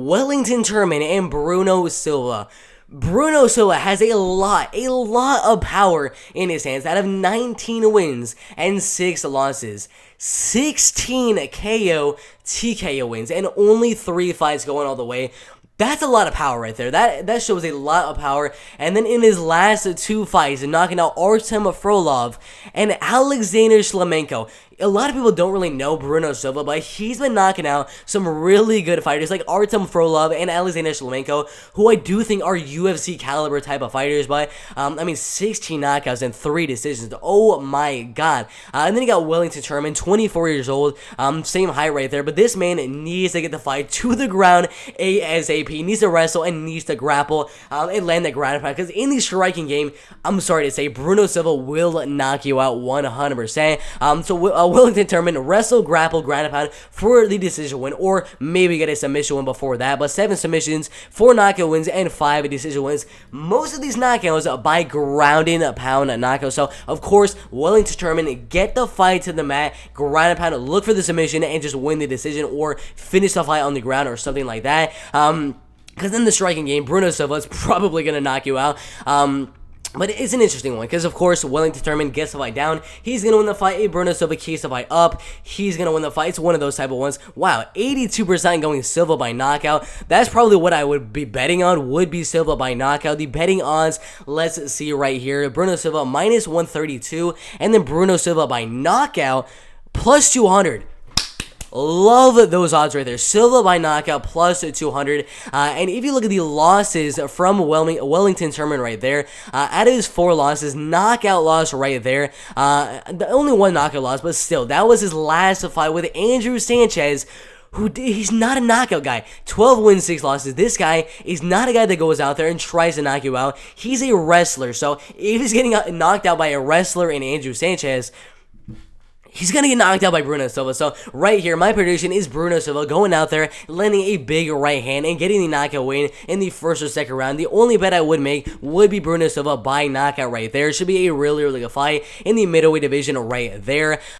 Wellington Turman and Bruno Silva. Bruno Silva has a lot of power in his hands. Out of 19 wins and 6 losses, 16 KO, TKO wins, and only 3 fights going all the way. That's a lot of power right there. That shows a lot of power. And then in his last 2 fights, knocking out Artem Frolov and Alexander Shlemenko. A lot of people don't really know Bruno Silva, but he's been knocking out some really good fighters like Artem Frolov and Alexander Shlemenko, who I do think are UFC caliber type of fighters. But 16 knockouts and 3 decisions. Oh my god! And then you got Wellington Turman, 24 years old, same height right there. But this man needs to get the fight to the ground ASAP. He needs to wrestle and needs to grapple and land that ground pound. Because in the striking game, I'm sorry to say, Bruno Silva will knock you out 100%. Wellington Turman, wrestle, grapple, ground pound for the decision win, or maybe get a submission win before that. But 7 submissions, 4 knockout wins, and 5 decision wins. Most of these knockouts by grounding pound knockouts. So, of course, Wellington Turman, get the fight to the mat, ground and pound, look for the submission, and just win the decision, or finish the fight on the ground, or something like that. Because in the striking game, Bruno Silva is probably going to knock you out. But it's an interesting one because, of course, Wellington Turman gets the fight down. He's going to win the fight. Bruno Silva keeps the fight up. He's going to win the fight. It's one of those type of ones. Wow, 82% going Silva by knockout. That's probably what I would be betting on, would be Silva by knockout. The betting odds, let's see right here. Bruno Silva minus 132, and then Bruno Silva by knockout plus 200. Love those odds right there. Silva by knockout plus 200. And if you look at the losses from Wellington Turman right there, out of his 4 losses, knockout loss right there. The only 1 knockout loss, but still, that was his last fight with Andrew Sanchez. He's not a knockout guy. 12 wins, 6 losses. This guy is not a guy that goes out there and tries to knock you out. He's a wrestler. So if he's getting knocked out by a wrestler in Andrew Sanchez, he's going to get knocked out by Bruno Silva. So right here, my prediction is Bruno Silva going out there, landing a big right hand, and getting the knockout win in the first or second round. The only bet I would make would be Bruno Silva by knockout right there. It should be a really good fight in the middleweight division right there.